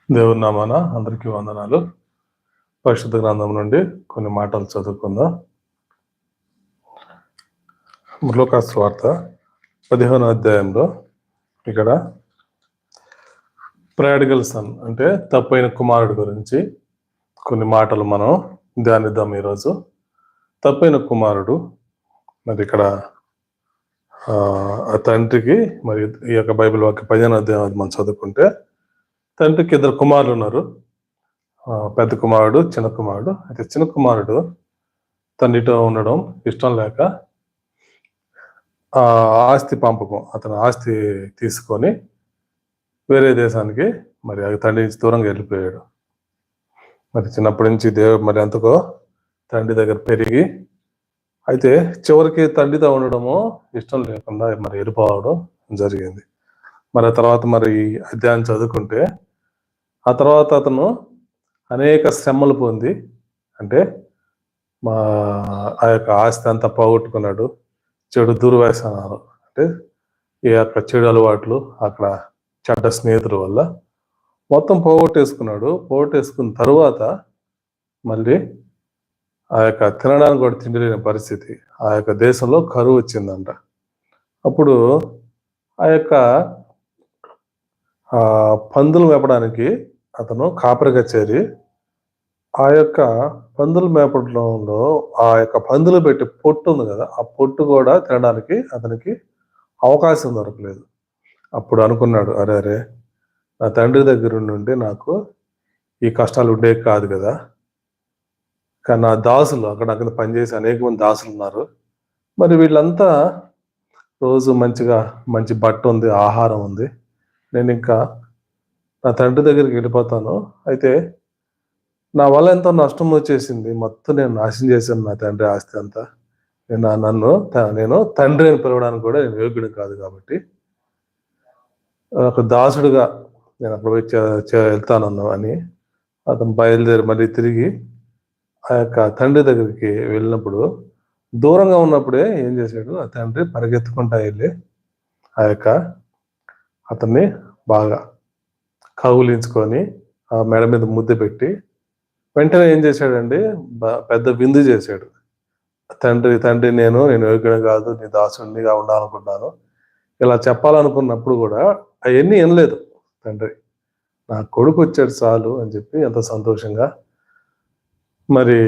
దేవుని నామాన అందరికీ వందనాలు. పరిశుద్ధ గ్రంథం నుండి కొన్ని మాటలు చదువుకుందాం. లూకా సువార్త 15వ అధ్యాయంలో ఇక్కడ ప్రాడిగల్ సన్ అంటే తప్పైన కుమారుడు గురించి కొన్ని మాటలు మనం ధ్యానిద్దాం. ఈరోజు తప్పైన కుమారుడు మరి ఇక్కడ ఆ తండ్రికి మరి ఈ యొక్క బైబిల్ వాక్య 15వ అధ్యాయం మనం చదువుకుంటే తండ్రికి ఇద్దరు కుమారులు ఉన్నారు. పెద్ద కుమారుడు, చిన్న కుమారుడు. అయితే చిన్న కుమారుడు తండ్రితో ఉండడం ఇష్టం లేక ఆస్తి పంపకం, అతను ఆస్తి తీసుకొని వేరే దేశానికి మరి తండ్రి నుంచి దూరంగా వెళ్ళిపోయాడు. మరి చిన్నప్పటి నుంచి మరి ఎంతకో తండ్రి దగ్గర పెరిగి, అయితే చివరికి తండ్రితో ఉండడము ఇష్టం లేకుండా మరి వెళ్ళిపోవడం జరిగింది. మరి ఆ తర్వాత మరి అధ్యాయం చదువుకుంటే ఆ తర్వాత అతను అనేక శ్రమలు పొంది, అంటే ఆ యొక్క ఆస్తి అంతా పోగొట్టుకున్నాడు. చెడు దుర్వ్యసనాలు అంటే ఈ యొక్క చెడు అలవాట్లు, అక్కడ చెడ్డ స్నేహితుల వల్ల మొత్తం పోగొట్టేసుకున్నాడు. పోగొట్టేసుకున్న తరువాత మళ్ళీ ఆ యొక్క తినడానికి కూడా తిండి లేని పరిస్థితి, ఆ యొక్క దేశంలో కరువు వచ్చిందంట. అప్పుడు ఆ యొక్క పందులు మేపడానికి అతను కాపరిగా చేరి, ఆ యొక్క పందులు మేపడంలో ఆ యొక్క పందులు పెట్టి పొట్టు ఉంది కదా, ఆ పొట్టు కూడా తినడానికి అతనికి అవకాశం దొరకలేదు. అప్పుడు అనుకున్నాడు, అరే నా తండ్రి దగ్గర నుండి నాకు ఈ కష్టాలు ఉండేవి కాదు కదా, కానీ నా దాసులు అక్కడ పనిచేసి అనేక మంది దాసులు ఉన్నారు. మరి వీళ్ళంతా రోజు మంచి బట్ట ఉంది, ఆహారం ఉంది. నేను ఇంకా నా తండ్రి దగ్గరికి వెళ్ళిపోతాను. అయితే నా వల్ల ఎంతో నష్టం వచ్చేసింది, మొత్తం నేను నాశనం చేశాను నా తండ్రి ఆస్తి అంతా. నేను తండ్రి అని పిలవడానికి కూడా నేను యోగ్యుడు కాదు. కాబట్టి ఒక దాసుడుగా నేను అక్కడ వెళ్తానన్నా అని అతను బయలుదేరి మళ్ళీ తిరిగి ఆ యొక్క తండ్రి దగ్గరికి వెళ్ళినప్పుడు, దూరంగా ఉన్నప్పుడే ఏం చేశాడు, ఆ తండ్రి పరిగెత్తుకుంటా వెళ్ళి ఆ యొక్క అతన్ని బాగా కౌలించుకొని ఆ మెడ మీద ముద్దు పెట్టి వెంటనే ఏం చేశాడండి, పెద్ద విందు చేశాడు. తండ్రి నేను యోగ్యుడు కాదు, నీ దాసునిగా ఉండాలనుకున్నాను, ఇలా చెప్పాలనుకున్నప్పుడు కూడా అవన్నీ వినలేదు తండ్రి. నా కొడుకు వచ్చాడు చాలు అని చెప్పి ఎంతో సంతోషంగా మరి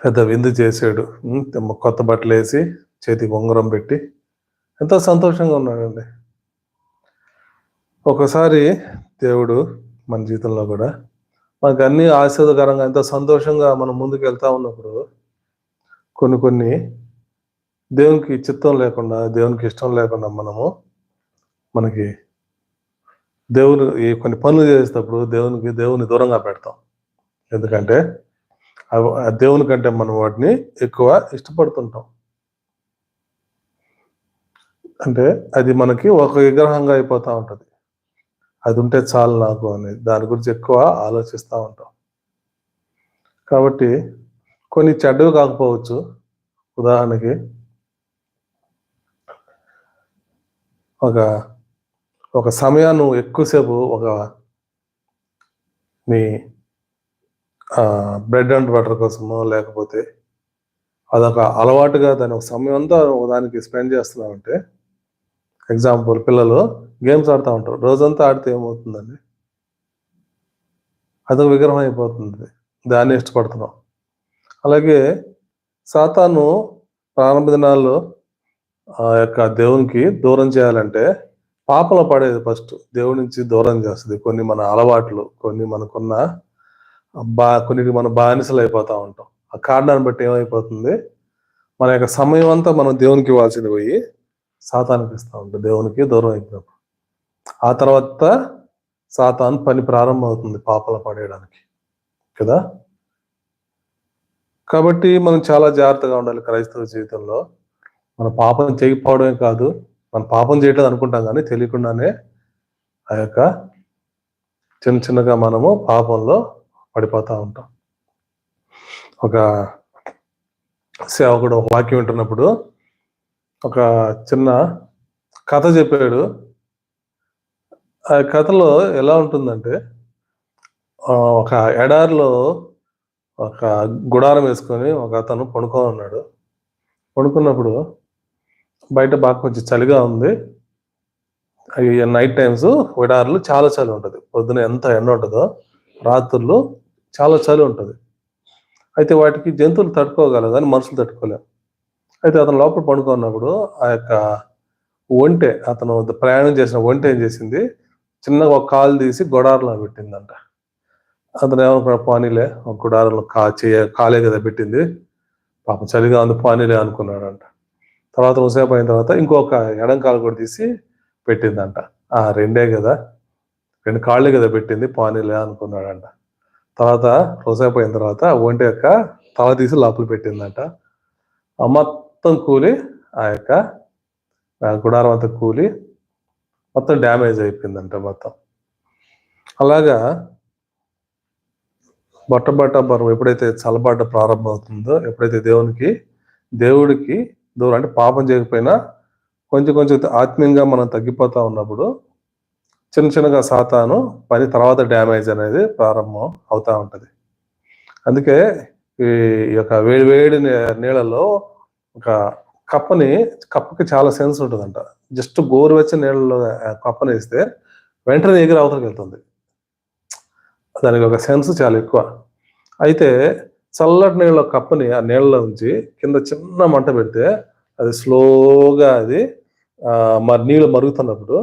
పెద్ద విందు చేశాడు. కొత్త బట్టలు వేసి చేతికి ఉంగరం పెట్టి ఎంతో సంతోషంగా ఉన్నాడండి. ఒకసారి దేవుడు మన జీవితంలో కూడా మనకు అన్ని ఆశీర్వాదకరంగా ఎంతో సంతోషంగా మనం ముందుకు వెళ్తా ఉన్నప్పుడు కొన్ని దేవునికి చిత్తం లేకుండా, దేవునికి ఇష్టం లేకుండా మనకి కొన్ని పనులు చేసేటప్పుడు దేవుని దూరంగా పెడతాం. ఎందుకంటే దేవుని కంటే మనం వాటిని ఎక్కువ ఇష్టపడుతుంటాం. అంటే అది మనకి ఒక విగ్రహంగా అయిపోతూ ఉంటుంది. అది ఉంటే చాలు నాకు అనేది, దాని గురించి ఎక్కువ ఆలోచిస్తూ ఉంటాం. కాబట్టి కొన్ని చెడ్డవి కాకపోవచ్చు. ఉదాహరణకి ఒక సమయాన్ని నువ్వు ఎక్కువసేపు నీ బ్రెడ్ అండ్ బటర్ కోసమో, లేకపోతే అదొక అలవాటుగా దాని ఒక సమయం అంతా దానికి స్పెండ్ చేస్తున్నావంటే, ఎగ్జాంపుల్ పిల్లలు గేమ్స్ ఆడుతూ ఉంటారు, రోజంతా ఆడితే ఏమవుతుందండి, అదొక విగ్రహం అయిపోతుంది, దాన్ని ఇష్టపడుతున్నాం. అలాగే సాతాను ప్రారంభ దినాల్లో ఆ యొక్క దేవునికి దూరం చేయాలంటే పాపంలో పడేది ఫస్ట్, దేవుడి నుంచి దూరం చేస్తుంది. కొన్ని మన అలవాట్లు, కొన్ని మనకున్న కొన్నిటి మనం బానిసలు అయిపోతూ ఉంటాం. ఆ కారణాన్ని బట్టి ఏమైపోతుంది, మన యొక్క సమయం అంతా మనం దేవునికి ఇవ్వాల్సింది పోయి సాతానికి ఇస్తూ ఉంటాం, దేవునికి దూరం అయిపోతాం. ఆ తర్వాత సాతాను పని ప్రారంభం అవుతుంది పాపంలో పడేయడానికి కదా. కాబట్టి మనం చాలా జాగ్రత్తగా ఉండాలి క్రైస్తవ జీవితంలో. మన పాపం చేయకపోవడమే కాదు, మన పాపం చేయట్లేదు అనుకుంటాం, కానీ తెలియకుండానే ఆ యొక్క చిన్నగా మనము పాపంలో పడిపోతూ ఉంటాం. ఒక సేవకుడు ఒక వాక్యం వింటున్నప్పుడు ఒక చిన్న కథ చెప్పాడు. ఆ కథలో ఎలా ఉంటుందంటే ఒక ఎడారిలో ఒక గుడారం వేసుకొని ఒక అతను పడుకొని ఉన్నాడు. పడుకున్నప్పుడు బయట బాగా కొంచెం చలిగా ఉంది. అవి నైట్ టైమ్స్ ఎడారులు చాలా చలి ఉంటది. పొద్దున ఎంత ఎండ ఉంటదో రాత్రుళ్ళు చాలా చలి ఉంటది. అయితే వాటికి జంతువులు తట్టుకోగలవు గానీ మనుషులు తట్టుకోలేరు. అయితే అతను లోపల పడుకున్నప్పుడు ఆ యొక్క అతను ప్రయాణం చేసిన ఒంటె ఏం చేసింది, చిన్నగా ఒక కాలు తీసి గుడారంలో పెట్టిందంట. అతను ఏమనుకున్నాడు, పోనీలే ఒక గుడారంలో కాలే కదా పెట్టింది, పాపం చలిగా ఉంది పోనీలే అనుకున్నాడంట. తర్వాత ఉసేపు అయిన తర్వాత ఇంకొక ఎడం కాలు కూడా తీసి పెట్టిందంట. రెండే కదా, 2 కాళ్ళే కదా పెట్టింది పోనీలే అనుకున్నాడంట. తర్వాత రోజేపు అయిన తర్వాత ఒంటె యొక్క తల తీసి లోపల పెట్టిందంట. మొత్తం కూలి ఆ యొక్క గుడారం అంతా కూలి మొత్తం డ్యామేజ్ అయిపోయిందంట మొత్తం. అలాగా బట్టబట్ట ఎప్పుడైతే చల్లబడ్డ ప్రారంభం అవుతుందో, ఎప్పుడైతే దేవుడికి దూరం అంటే పాపం చేయకపోయినా కొంచెం ఆత్మీయంగా మనం తగ్గిపోతా ఉన్నప్పుడు చిన్నగా సాతాను పని తర్వాత డ్యామేజ్ అనేది ప్రారంభం అవుతా ఉంటది. అందుకే ఈ యొక్క వేడి నీళ్ళలో ఒక కప్పకి చాలా సెన్స్ ఉంటుందంట. జస్ట్ గోరువెచ్చని నీళ్ళలో కప్పని వేస్తే వెంటనే ఎగిరి అవతలకి వెళ్తుంది. దానికి ఒక సెన్స్ చాలా ఎక్కువ. అయితే చల్లటి నీళ్ళ కప్పని ఆ నీళ్ళలో ఉంచి కింద చిన్న మంట పెడితే అది స్లోగా అది మరి నీళ్ళు మరుగుతున్నప్పుడు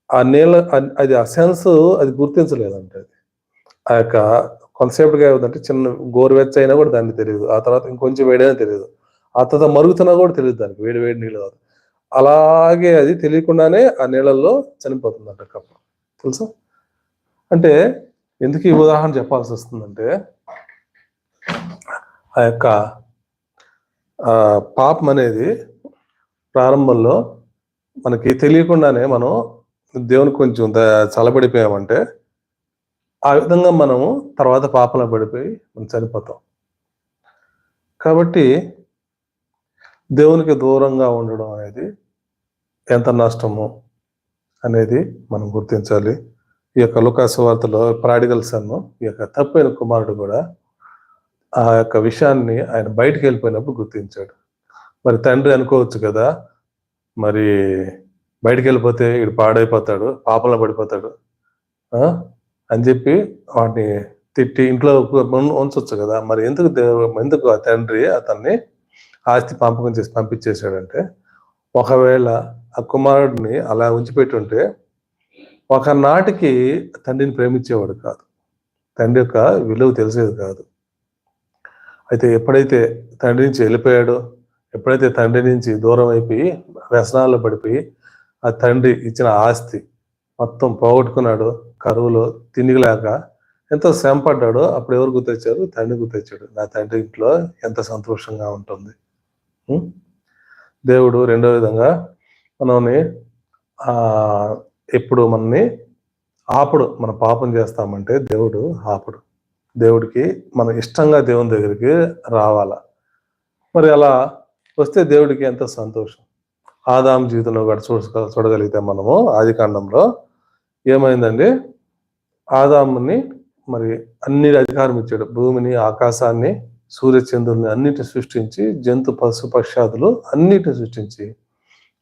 ఆ నీళ్ళ అది ఆ సెన్స్ అది గుర్తించలేదంటే ఆ యొక్క కొంతసేపటిగా ఏమిటంటే చిన్న గోరువెచ్చ అయినా కూడా దానికి తెలియదు. ఆ తర్వాత ఇంకొంచెం వేడైనా తెలియదు. ఆ తర్వాత మరుగుతున్నా కూడా తెలియదు దానికి వేడి నీళ్ళు. అలాగే అది తెలియకుండానే ఆ నీళ్ళల్లో చనిపోతుందంట కప్ప. తెలుసా? అంటే ఎందుకు ఈ ఉదాహరణ చెప్పాల్సి వస్తుందంటే ఆ యొక్క పాపం అనేది ప్రారంభంలో మనకి తెలియకుండానే మనం దేవునికి కొంచెం చల్లబడిపోయామంటే ఆ విధంగా మనము తర్వాత పాపంలో పడిపోయి మనం చనిపోతాం. కాబట్టి దేవునికి దూరంగా ఉండడం అనేది ఎంత నష్టము అనేది మనం గుర్తించాలి. ఈ యొక్క లూకా సువార్తలో ప్రాడిగల్ సన్, ఈ యొక్క తప్పైన కుమారుడు కూడా ఆ యొక్క విషయాన్ని ఆయన బయటికి వెళ్ళిపోయినప్పుడు గుర్తించాడు. మరి తండ్రి అనుకోవచ్చు కదా, మరి బయటికి వెళ్ళిపోతే వీడు పాడైపోతాడు, పాపంలో పడిపోతాడు అని చెప్పి వాటిని తిట్టి ఇంట్లో ఉంచవచ్చు కదా. మరి ఎందుకు ఆ తండ్రి అతన్ని ఆస్తి పంపకం చేసి పంపించేశాడంటే, ఒకవేళ ఆ కుమారుడిని అలా ఉంచిపెట్టుంటే ఒకనాటికి తండ్రిని ప్రేమించేవాడు కాదు, తండ్రి యొక్క విలువ తెలిసేది కాదు. అయితే ఎప్పుడైతే తండ్రి నుంచి వెళ్ళిపోయాడో, ఎప్పుడైతే తండ్రి నుంచి దూరం అయిపోయి వ్యసనాల్లో పడిపోయి ఆ తండ్రి ఇచ్చిన ఆస్తి మొత్తం పోగొట్టుకున్నాడు, కరువులో తిండిలేక ఎంతో శ్రమ పడ్డాడో, అప్పుడు ఎవరు గుర్తొచ్చారు? తండ్రి గుర్తొచ్చాడు. నా తండ్రి ఇంట్లో ఎంత సంతోషంగా ఉంటుంది. దేవుడు రెండో విధంగా మనల్ని ఎప్పుడు మనల్ని ఆపడు. మన పాపం చేస్తామంటే దేవుడు ఆపడు. దేవుడికి మన ఇష్టంగా దేవుని దగ్గరికి రావాలా. మరి అలా వస్తే దేవుడికి ఎంతో సంతోషం. ఆదాము జీవితంలో కూడా చూడగలిగితే మనము ఆదికాండంలో ఏమైందండి, ఆదాముని మరి అన్ని అధికారం ఇచ్చాడు. భూమిని, ఆకాశాన్ని, సూర్యచంద్రుల్ని అన్నిటిని సృష్టించి, జంతు పశు పక్షాదులు అన్నిటిని సృష్టించి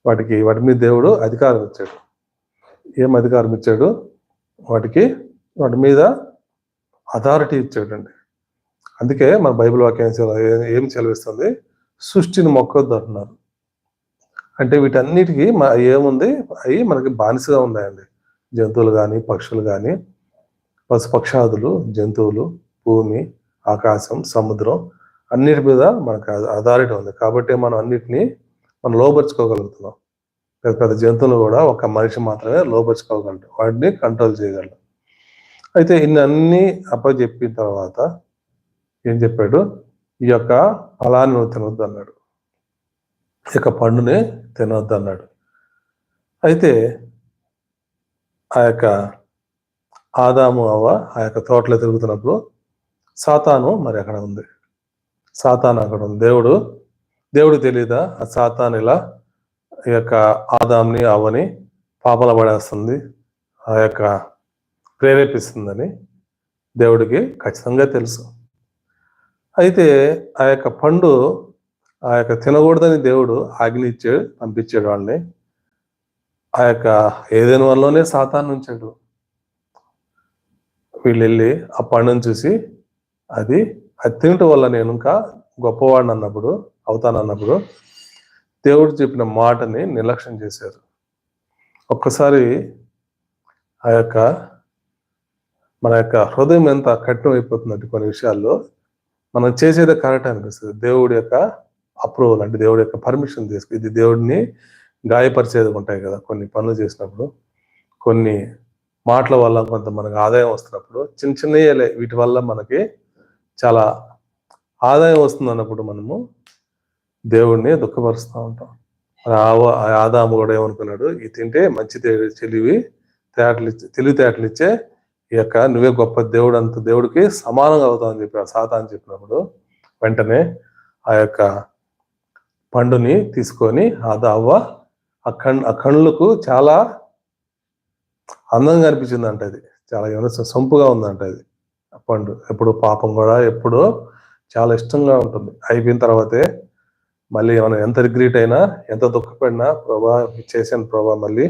వాటి మీద దేవుడు అధికారం ఇచ్చాడు. ఏం అధికారం ఇచ్చాడు? వాటి మీద అథారిటీ ఇచ్చాడండి. అందుకే మన బైబిల్ వాక్యం ఏం సెలవిస్తుంది? సృష్టిని మొక్కొద్దు అంటున్నారు. అంటే వీటన్నిటికీ ఏముంది? అవి మనకి బానిసగా ఉన్నాయండి. జంతువులు కానీ, పక్షులు కానీ, పశుపక్షాదులు, జంతువులు, భూమి, ఆకాశం, సముద్రం అన్నిటి మీద మనకు అథారిటీ ఉంది. కాబట్టి మనం అన్నిటినీ లోపరుచుకోగలుగుతున్నాం. పెద్ద జంతువులు కూడా ఒక మనిషి మాత్రమే లోపరుచుకోగలడు, వాటిని కంట్రోల్ చేయగలడు. అయితే ఇన్ని అప్పచెప్పిన తర్వాత ఏం చెప్పాడు? ఈ యొక్క ఫలాన్ని నువ్వు తినొద్దు అన్నాడు, ఈ యొక్క పండుని తినొద్దు అన్నాడు. అయితే ఆ యొక్క ఆదాము అవ్వ ఆ యొక్క తోటలో తిరుగుతున్నప్పుడు సాతాను మరి అక్కడ ఉంది. సాతాను అక్కడ ఉంది. దేవుడు తెలియదా ఆ సాతాను ఇలా ఈ యొక్క ఆదాంని అవ్వని పాపల పడేస్తుంది, ఆ యొక్క ప్రేరేపిస్తుందని దేవుడికి ఖచ్చితంగా తెలుసు. అయితే ఆ యొక్క పండు ఆ యొక్క తినకూడదని దేవుడు ఆజ్ఞ ఇచ్చాడు, పంపించాడు వాళ్ళని. ఆ యొక్క ఏదైనా వల్లనే సాతాను ఉంచాడు. వీళ్ళు వెళ్ళి ఆ పండును చూసి అది తినటం వల్ల నేను ఇంకా గొప్పవాడిని అన్నప్పుడు అవుతానన్నప్పుడు దేవుడు చెప్పిన మాటని నిర్లక్ష్యం చేశారు. ఒక్కసారి ఆ యొక్క మన యొక్క హృదయం ఎంత కఠినం అయిపోతుందంటే కొన్ని విషయాల్లో మనం చేసేదే కరెక్ట్ అనిపిస్తుంది. దేవుడి యొక్క అప్రూవల్ అంటే దేవుడి యొక్క పర్మిషన్ తీసుకు ఇది దేవుడిని గాయపరిచేది ఉంటాయి కదా కొన్ని పనులు చేసినప్పుడు, కొన్ని మాటల వల్ల కొంత మనకు ఆదాయం వస్తున్నప్పుడు చిన్న చిన్నయ్యలే వీటి వల్ల మనకి చాలా ఆదాయం వస్తుంది అన్నప్పుడు మనము దేవుడిని దుఃఖపరుస్తూ ఉంటాం. ఆదాము కూడా ఏమనుకున్నాడు, ఇది తింటే మంచి తెలివితేటలు ఇచ్చే ఈ యొక్క నువ్వే గొప్ప దేవుడు, అంత దేవుడికి సమానంగా అవుతావు అని చెప్పి సాతాను చెప్పినప్పుడు వెంటనే ఆ యొక్క పండుని తీసుకొని అవ్వ ఆ కళ్ళకు చాలా అందంగా అనిపించింది అంట. అది చాలా సొంపుగా ఉందంట. అది ఆ పండు ఎప్పుడు పాపం కూడా ఎప్పుడు చాలా ఇష్టంగా ఉంటుంది. అయిపోయిన తర్వాతే మళ్ళీ మనం ఎంత రిగ్రీట్ అయినా ఎంత దుఃఖపడినా ప్రభా చేశాను ప్రభా, మళ్ళీ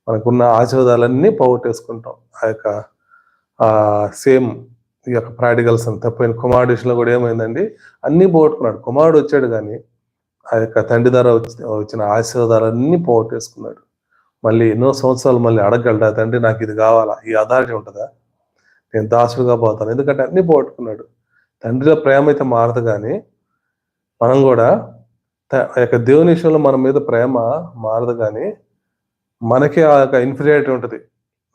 మనకున్న ఆశీర్వాదాలన్నీ పోగొట్టేసుకుంటాం. ఆ యొక్క సేమ్ ఈ యొక్క ప్రాడిగల్స్ అని తప్పైన కుమారుడు విషయంలో కూడా ఏమైందండి, అన్నీ పోగొట్టుకున్నాడు. కుమారుడు వచ్చాడు కానీ ఆ యొక్క తండ్రి ద్వారా వచ్చిన ఆశీర్వాదాలన్నీ పోగొట్టేసుకున్నాడు. మళ్ళీ ఎన్నో సంవత్సరాలు మళ్ళీ అడగలడా, తండ్రి నాకు ఇది కావాలా, ఈ అథారిటీ ఉంటుందా, నేను దాసుడుగా పోతాను, ఎందుకంటే అన్నీ పోగొట్టుకున్నాడు. తండ్రిలో ప్రేమ అయితే మారదు, కానీ మనం కూడా ఆ యొక్క దేవుని విషయంలో మన మీద ప్రేమ మారదు, కానీ మనకే ఆ యొక్క ఇన్ఫీరియారిటీ ఉంటుంది.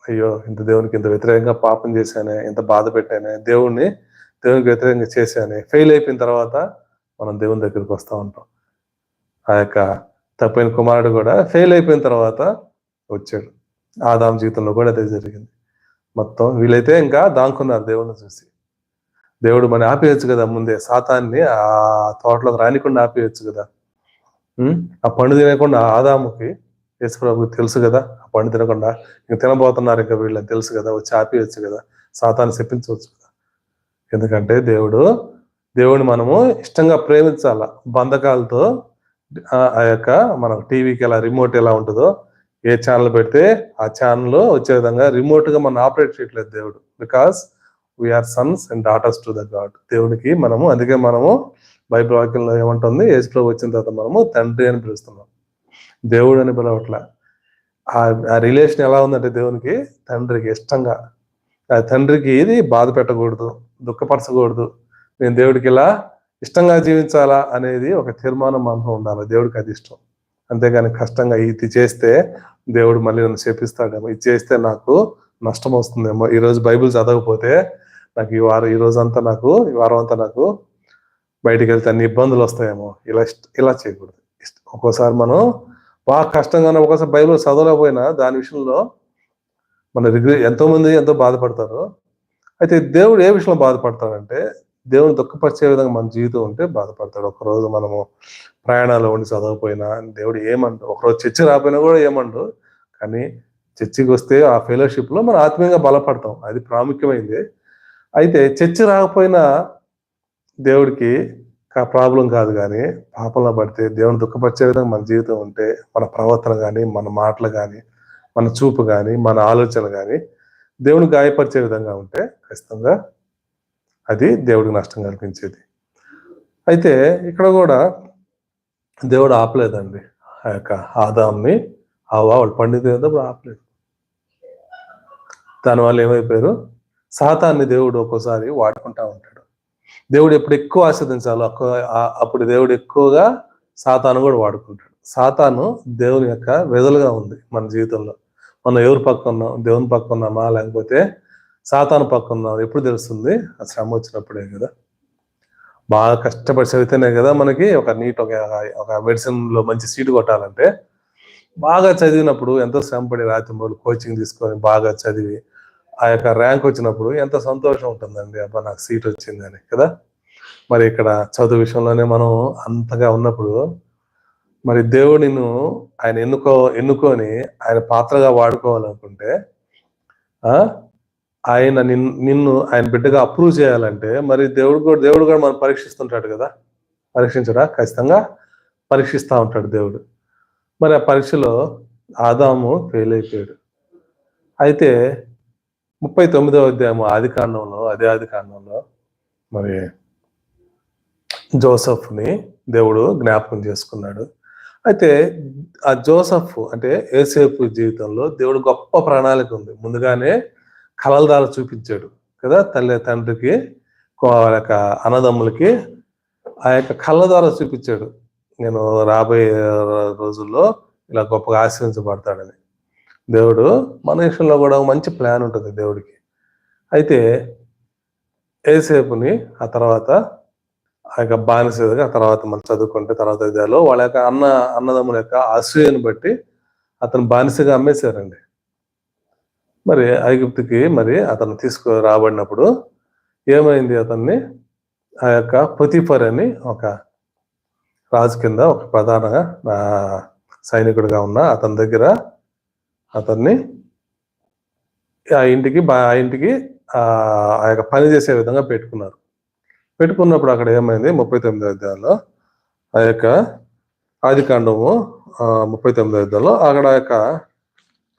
అయ్యో ఇంత దేవునికి ఇంత వ్యతిరేకంగా పాపం చేశానే, ఇంత బాధ పెట్టానే, దేవునికి వ్యతిరేకంగా చేశానే, ఫెయిల్ అయిపోయిన తర్వాత మనం దేవుని దగ్గరికి వస్తూ ఉంటాం. ఆ యొక్క తప్పైన కుమారుడు కూడా ఫెయిల్ అయిపోయిన తర్వాత వచ్చాడు. ఆదాము జీవితంలో కూడా అదే జరిగింది. మొత్తం వీళ్ళైతే ఇంకా దాంకున్నారు దేవుడిని చూసి. దేవుడు మన ఆపేయచ్చు కదా, ముందే సాతాన్ని ఆ తోటలోకి రానికుండా ఆపేయచ్చు కదా. ఆ పండు తినకుండా ఆదాముకి యేసుప్రభుకి తెలుసు కదా, ఆ పండు తినకుండా ఇంక తినబోతున్నారు ఇంకా వీళ్ళని తెలుసు కదా, వచ్చి ఆపేయచ్చు కదా, సాతాన్ని చెప్పించవచ్చు కదా. ఎందుకంటే దేవుడిని మనము ఇష్టంగా ప్రేమించాల. బంధకాలతో ఆ యొక్క మనం టీవీకి ఎలా రిమోట్ ఎలా ఉంటుందో, ఏ ఛానల్ పెడితే ఆ ఛానల్ వచ్చే విధంగా రిమోట్ గా మనం ఆపరేట్ చేయట్లేదు దేవుడు. Because we are sons and daughters to the God. దేవుడికి మనము, అందుకే మనము బైబిల్ వాక్యంలో ఏమంటుంది, యేసుప్రభు వచ్చిన తర్వాత మనము తండ్రి అని పిలుస్తున్నాం, దేవుడు అని పిలవట్ల. ఆ రిలేషన్ ఎలా ఉందంటే దేవునికి తండ్రికి ఇష్టంగా, ఆ తండ్రికి ఇది బాధ పెట్టకూడదు, దుఃఖపరచకూడదు, నేను దేవుడికి ఇలా ఇష్టంగా జీవించాలా అనేది ఒక తీర్మానం మనలో ఉండాలి. దేవుడికి అది ఇష్టం. అంతేగాని కష్టంగా ఇది చేస్తే దేవుడు మళ్ళీ నన్ను శపిస్తాడేమో, ఇది చేస్తే నాకు నష్టం వస్తుందేమో, ఈరోజు బైబిల్ చదవకపోతే నాకు ఈ వారం అంతా నాకు బయటికి వెళ్తే అన్ని ఇబ్బందులు వస్తాయేమో, ఇలా చేయకూడదు. ఒక్కోసారి మనం బాగా కష్టంగానే ఒక్కోసారి బైబిల్ చదవలేకపోయినా దాని విషయంలో మన ఎంతో మంది ఎంతో బాధపడతారు. అయితే దేవుడు ఏ విషయంలో బాధపడతాడంటే, దేవుని దుఃఖపరిచే విధంగా మన జీవితం ఉంటే బాధపడతాడు. ఒకరోజు మనము ప్రయాణాలు ఉండి చదవకపోయినా దేవుడు ఏమండు, ఒకరోజు చర్చి రాకపోయినా కూడా ఏమండు, కానీ చర్చికి వస్తే ఆ ఫెలోషిప్ లో మనం ఆత్మీయంగా బలపడతాం, అది ప్రాముఖ్యమైంది. అయితే చర్చి రాకపోయినా దేవుడికి ప్రాబ్లం కాదు, కానీ పాపంలో పడితే దేవుని దుఃఖపరిచే విధంగా మన జీవితం ఉంటే, మన ప్రవర్తన కానీ, మన మాటలు కానీ, మన చూపు కానీ, మన ఆలోచన కానీ దేవుని గాయపరిచే విధంగా ఉంటే ఖచ్చితంగా అది దేవుడికి నష్టం కల్పించేది. అయితే ఇక్కడ కూడా దేవుడు ఆపలేదండి ఆ యొక్క ఆదాంని, వాళ్ళు పండితుడు ఆపలేదు. దానివల్ల ఏమైపోయారు, సాతాన్ని దేవుడు ఒక్కోసారి వాడుకుంటా ఉంటాడు. దేవుడు ఎప్పుడు ఎక్కువ ఆస్వాదించాలో అప్పుడు దేవుడు ఎక్కువగా సాతాను కూడా వాడుకుంటాడు. సాతాను దేవుని యొక్క వెదలుగా ఉంది మన జీవితంలో. మనం ఎవరు పక్క ఉన్నాం, దేవుని పక్క ఉన్నామా లేకపోతే సాతాను పక్క ఉన్నాం ఎప్పుడు తెలుస్తుంది, ఆ శ్రమ వచ్చినప్పుడే కదా. బాగా కష్టపడి చదివితేనే కదా మనకి ఒక నీట్ ఒక మెడిసిన్ లో మంచి సీటు కొట్టాలంటే. బాగా చదివినప్పుడు ఎంతో శ్రమపడి రాత్రి మూడు కోచింగ్ తీసుకొని బాగా చదివి ఆ యొక్క ర్యాంక్ వచ్చినప్పుడు ఎంత సంతోషం ఉంటుందండి, అబ్బా నాకు సీట్ వచ్చిందని కదా. మరి ఇక్కడ చదువు విషయంలోనే మనం అంతగా ఉన్నప్పుడు మరి దేవుడిని ఆయన ఎన్నుకొని ఆయన పాత్రగా వాడుకోవాలనుకుంటే ఆయన నిన్ను ఆయన బిడ్డగా అప్రూవ్ చేయాలంటే మరి దేవుడు కూడా మనం పరీక్షిస్తుంటాడు కదా. పరీక్షించడా? ఖచ్చితంగా పరీక్షిస్తూ ఉంటాడు దేవుడు. మరి ఆ పరీక్షలో ఆదాము ఫెయిల్ అయిపోయాడు. అయితే 39వ అధ్యాయము ఆది కాండంలో మరి జోసెఫ్ని దేవుడు జ్ఞాపకం చేసుకున్నాడు. అయితే ఆ జోసెఫ్ అంటే యోసేపు జీవితంలో దేవుడు గొప్ప ప్రణాళిక ఉంది. ముందుగానే కలల ద్వారా చూపించాడు కదా, తండ్రికి యొక్క అన్నదమ్ములకి ఆ యొక్క కళ్ళ ద్వారా చూపించాడు, నేను రాబోయే రోజుల్లో ఇలా గొప్పగా ఆశీర్వించబడతాడని. దేవుడు మన విషయంలో కూడా మంచి ప్లాన్ ఉంటుంది దేవుడికి. అయితే యోసేపుని ఆ తర్వాత ఆ యొక్క బానిసగా, ఆ తర్వాత మనం చదువుకుంటే తర్వాత ఇదాలో వాళ్ళ యొక్క అన్నదమ్ముల యొక్క అసూయను బట్టి అతను బానిసగా అమ్మేశారండి. మరి ఐగుప్తుకి మరి అతను రాబడినప్పుడు ఏమైంది, అతన్ని ఆ యొక్క పొతిఫర్ అని ఒక రాజు కింద ఒక ప్రధాన సైనికుడిగా ఉన్న అతని దగ్గర అతన్ని ఆ ఇంటికి ఆ యొక్క పని చేసే విధంగా పెట్టుకున్నప్పుడు అక్కడ ఏమైంది, 39వ అధ్యాయంలో ఆ యొక్క ఆది కాండము 39వ అధ్యాయంలో అక్కడ ఆ యొక్క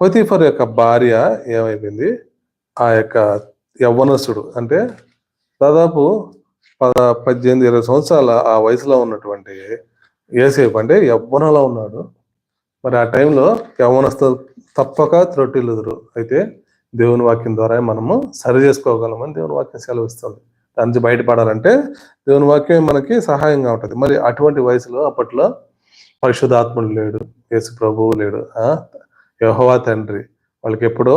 పొతిఫర్ యొక్క భార్య ఏమైపోయింది, ఆ యొక్క యవ్వనస్తుడు అంటే దాదాపు 18-20 సంవత్సరాల ఆ వయసులో ఉన్నటువంటి యోసేపు అంటే యవ్వనంలో ఉన్నాడు. మరి ఆ టైంలో యవ్వనస్తులు తప్పక త్రొట్టిల్లుదురు. అయితే దేవుని వాక్యం ద్వారా మనము సరి చేసుకోగలమని దేవుని వాక్యం సెలవిస్తుంది. దాని నుంచి బయటపడాలంటే దేవుని వాక్యం మనకి సహాయంగా ఉంటుంది. మరి అటువంటి వయసులో అప్పట్లో పరిశుద్ధాత్ముడు లేడు, యేసు ప్రభువు లేడు, యెహోవా తండ్రి వాళ్ళకి ఎప్పుడో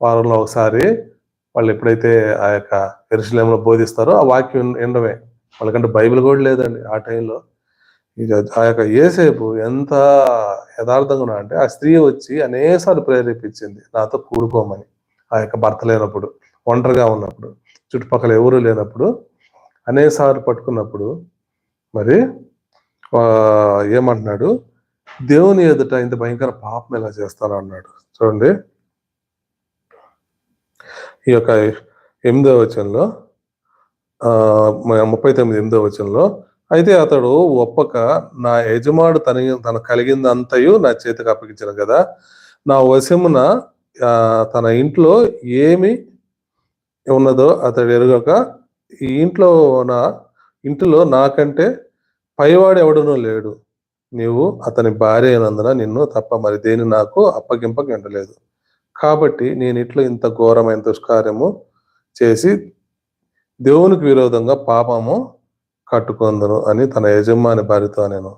వారంలో ఒకసారి వాళ్ళు ఎప్పుడైతే ఆ యొక్క యెరూషలేములో బోధిస్తారో ఆ వాక్యం ఎండమే, వాళ్ళకంటే బైబిల్ కూడా లేదండి ఆ టైంలో. ఆ యొక్క యోసేపు ఎంత యథార్థంగా అంటే ఆ స్త్రీ వచ్చి అనేకసార్లు ప్రేరేపించింది నాతో కూడుకోమని. ఆ యొక్క భర్త లేనప్పుడు, ఒంటరిగా ఉన్నప్పుడు, చుట్టుపక్కల ఎవరు లేనప్పుడు అనేకసార్లు పట్టుకున్నప్పుడు మరి ఏమంటున్నాడు, దేవుని ఎదుట ఇంత భయంకర పాపం ఎలా చేస్తాను అన్నాడు. చూడండి ఈ యొక్క 8వ వచనంలో 39 వచనంలో, అయితే అతడు ఒప్పక నా యజమాడు తన కలిగిందంతయు నా చేతికి అప్పగించిన కదా, నా వశమున తన ఇంట్లో ఏమి ఉన్నదో అతడు ఎరుగక ఈ ఇంటిలో నాకంటే పైవాడు ఎవడనూ లేడు, నీవు అతని భార్య అయినందున నిన్ను తప్ప మరి దేని నాకు అప్పగింపగంటలేదు, కాబట్టి నేను ఇట్లా ఇంత ఘోరమైన దుష్కార్యము చేసి దేవునికి విరోధంగా పాపము కట్టుకుందను అని తన యజమాని భార్యతో నేను.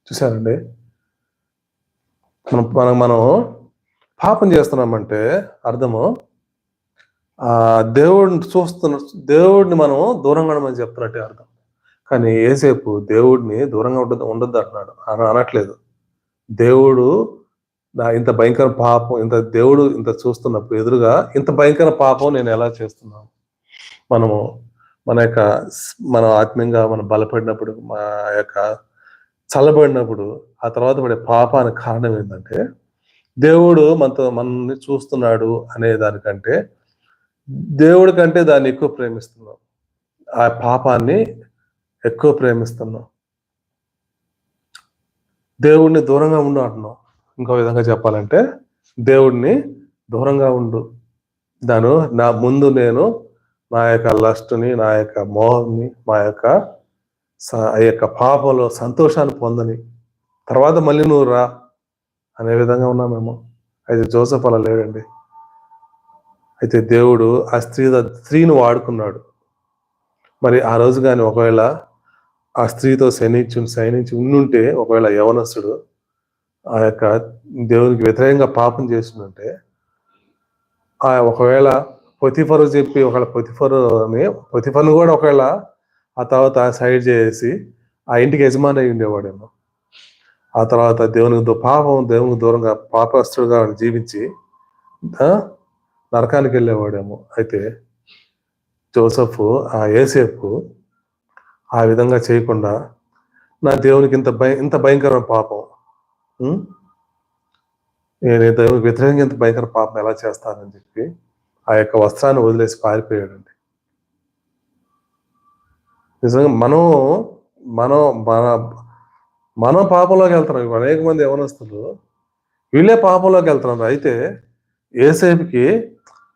చూసారండి, మనం పాపం చేస్తున్నామంటే అర్థము దేవుడిని మనం దూరంగా ఉండమని చెప్తున్నట్టే అర్థం. కానీ యోసేపు దేవుడిని దూరంగా ఉండొద్దు అంటున్నాడు, అనట్లేదు. దేవుడు ఇంత భయంకర పాపం, దేవుడు ఇంత చూస్తున్నప్పుడు ఎదురుగా ఇంత భయంకర పాపం నేను ఎలా చేస్తున్నాను. మన ఆత్మీయంగా మనం బలపడినప్పుడు, మా యొక్క చల్లబడినప్పుడు ఆ తర్వాత పడే పాపానికి కారణం ఏంటంటే దేవుడు మనల్ని చూస్తున్నాడు అనే దానికంటే దేవుడి కంటే దాన్ని ఎక్కువ ప్రేమిస్తున్నాం, ఆ పాపాన్ని ఎక్కువ ప్రేమిస్తున్నాం. దేవుడిని దూరంగా ఉండు అంటున్నాం. ఇంకో విధంగా చెప్పాలంటే దేవుడిని దూరంగా ఉండు, నా ముందు నేను నా యొక్క లస్ట్ని, నా యొక్క మోహాన్ని, ఆ యొక్క పాపంలో సంతోషాన్ని పొందని తర్వాత మళ్ళీ నువ్వు రా అనే విధంగా ఉన్నామేమో. అయితే జోసెఫ్ అలా లేడండి. అయితే దేవుడు ఆ స్త్రీని వాడుకున్నాడు. మరి ఆ రోజు కానీ ఒకవేళ ఆ స్త్రీతో సైనించి ఉండుంటే, ఒకవేళ యవనస్తుడు ఆ యొక్క దేవునికి వ్యతిరేకంగా పాపం చేస్తుంటే, ఒకవేళ పొతిఫరు చెప్పి ఒకవేళ పొతిఫర్ను కూడా ఒకవేళ ఆ తర్వాత సైడ్ చేసి ఆ ఇంటికి యజమాని అయి ఉండేవాడేమో. ఆ తర్వాత దేవునికి దూరంగా పాపస్తుడుగా జీవించి నరకానికి వెళ్ళేవాడేమో. అయితే జోసెఫ్ ఆ యోసేపు ఆ విధంగా చేయకుండా, నా దేవునికి ఇంత భయంకరమైన పాపం, నేను దేవునికి వ్యతిరేకంగా ఇంత భయంకర పాపం ఎలా చేస్తానని చెప్పి ఆ యొక్క వస్త్రాన్ని వదిలేసి పారిపోయాడండి. నిజంగా మనం మనం మన మనం పాపంలోకి వెళ్తున్నాం. అనేక మంది యవనస్తులు వీళ్ళే పాపంలోకి వెళ్తున్నారు. అయితే యేసేపుకి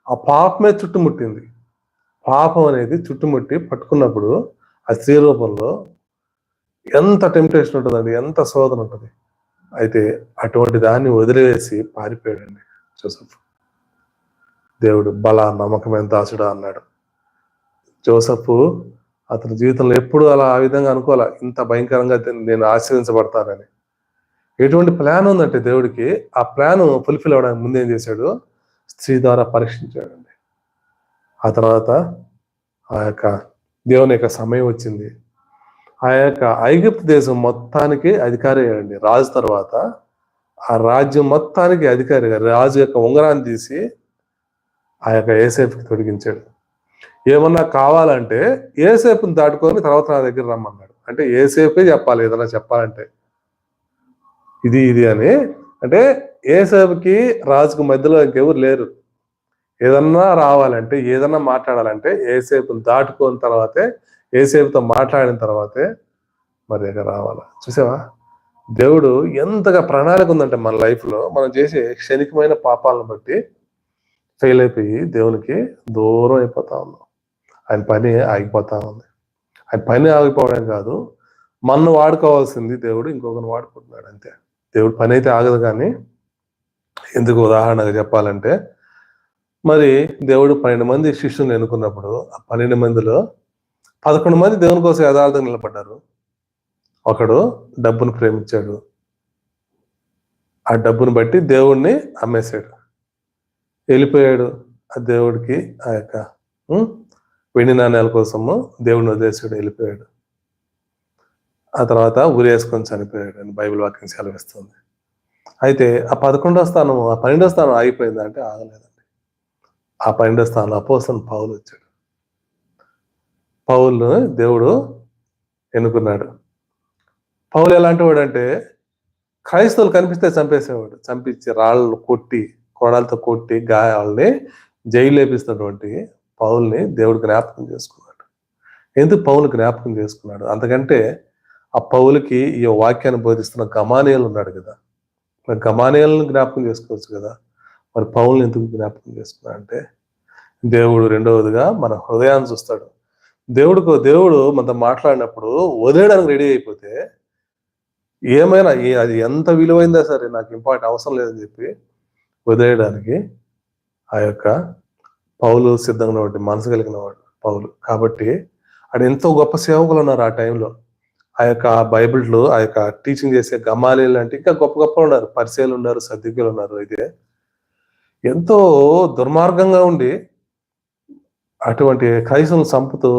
ఆ పాపమే చుట్టుముట్టింది. పాపం అనేది చుట్టుముట్టి పట్టుకున్నప్పుడు ఆ స్త్రీ రూపంలో ఎంత టెంప్టేషన్ ఉంటుందండి, ఎంత శోధన ఉంటుంది. అయితే అటువంటి దాన్ని వదిలివేసి పారిపోయాడండి జోసెఫ్. దేవుడు బల నమ్మకమైన దాసుడా అన్నాడు. జోసెఫ్ అతని జీవితంలో ఎప్పుడు అలా ఆ విధంగా అనుకోవాలా, ఇంత భయంకరంగా నేను ఆశీర్వించబడతానని. ఎటువంటి ప్లాన్ ఉందంటే దేవుడికి, ఆ ప్లాన్ ఫుల్ఫిల్ అవ్వడానికి ముందు ఏం చేశాడు, స్త్రీ ద్వారా పరీక్షించాడండి. ఆ తర్వాత ఆ యొక్క దేవుని యొక్క సమయం వచ్చింది. ఆ యొక్క ఐగుప్తు దేశం మొత్తానికి అధికారి అయ్యాడండి. రాజు తర్వాత ఆ రాజ్యం మొత్తానికి అధికారిగా రాజు యొక్క ఉంగరాన్ని తీసి ఆ యొక్క యోసేపుకి తొడిగించాడు. ఏమన్నా కావాలంటే యోసేపుని దాటుకొని తర్వాత నా దగ్గర రమ్మన్నాడు. అంటే యోసేపే చెప్పాలి ఏదైనా చెప్పాలంటే, ఇది అని. అంటే యోసేపుకి రాజుకు మధ్యలో ఇంకెవరు లేరు. ఏదన్నా రావాలంటే, ఏదన్నా మాట్లాడాలంటే యోసేపుని దాటుకున్న తర్వాతే, యోసేపుతో మాట్లాడిన తర్వాతే మరి దగ్గర రావాలా. చూసావా, దేవుడు ఎంతగా ప్రణాళిక ఉందంటే మన లైఫ్లో మనం చేసే క్షణికమైన పాపాలను బట్టి ఫెయిల్ అయిపోయి దేవునికి దూరం అయిపోతా ఉన్నాం. ఆయన పని ఆగిపోతా ఉంది. ఆయన పని ఆగిపోవడం కాదు, మనను వాడుకోవాల్సింది దేవుడు ఇంకొకరిని వాడుకుంటున్నాడు అంతే. దేవుడు పని అయితే ఆగదు. కానీ ఎందుకు ఉదాహరణగా చెప్పాలంటే, మరి దేవుడు 12 మంది శిష్యులను ఎన్నుకున్నప్పుడు ఆ 12 మందిలో 11 మంది దేవుని కోసం యథార్థంగా నిలబడ్డారు. ఒకడు డబ్బును ప్రేమించాడు. ఆ డబ్బును బట్టి దేవుణ్ణి అమ్మేశాడు, వెళ్ళిపోయాడు. ఆ దేవుడికి ఆ యొక్క వెండి నాణ్యాల కోసము దేవుడిని వదిలేసాడు, వెళ్ళిపోయాడు. ఆ తర్వాత ఉరేసుకొని చనిపోయాడు అని బైబిల్ వాక్యం సెలవిస్తుంది. అయితే ఆ 11వ స్థానం, ఆ 12వ స్థానం ఆగిపోయిందంటే ఆగలేదండి. ఆ 12వ స్థానంలో అపోస్తలుడైన పౌలు వచ్చాడు. పౌలును దేవుడు ఎన్నుకున్నాడు. పౌలు ఎలాంటి వాడు అంటే, క్రైస్తవులు కనిపిస్తే చంపేసేవాడు. చంపించి రాళ్ళు కొట్టి, కోడాలతో కొట్టి గాయాలని జైలు లేపిస్తున్నటువంటి పౌల్ని దేవుడు జ్ఞాపకం చేసుకున్నాడు. ఎందుకు పౌలు జ్ఞాపకం చేసుకున్నాడు? అంతకంటే ఆ పౌలకి ఈ వాక్యాన్ని బోధిస్తున్న గమానియేలు ఉన్నాడు కదా, మరి గమానియేలును జ్ఞాపకం చేసుకోవచ్చు కదా. మరి పౌల్ని ఎందుకు జ్ఞాపకం చేసుకున్నాడు అంటే, దేవుడు రెండవదిగా మన హృదయాన్ని చూస్తాడు. దేవుడు మనతో మాట్లాడినప్పుడు వదిలేయడానికి రెడీ అయిపోతే, ఏమైనా అది ఎంత విలువైందా సరే నాకు ఇంపార్టెంట్ అవసరం లేదని చెప్పి వదిలేయడానికి ఆ యొక్క పౌలు సిద్ధంగా వాడు, మనసు కలిగిన వాడు పౌలు. కాబట్టి అది ఎంతో గొప్ప సేవకులు ఉన్నారు ఆ టైంలో. ఆ యొక్క బైబిల్లో ఆ యొక్క టీచింగ్ చేసే గమాలీలు అంటే ఇంకా గొప్ప ఉన్నారు. పరిచయాలు ఉన్నారు, సద్దికులు ఉన్నారు. అయితే ఎంతో దుర్మార్గంగా ఉండి అటువంటి క్రైస్తవులను చంపుతూ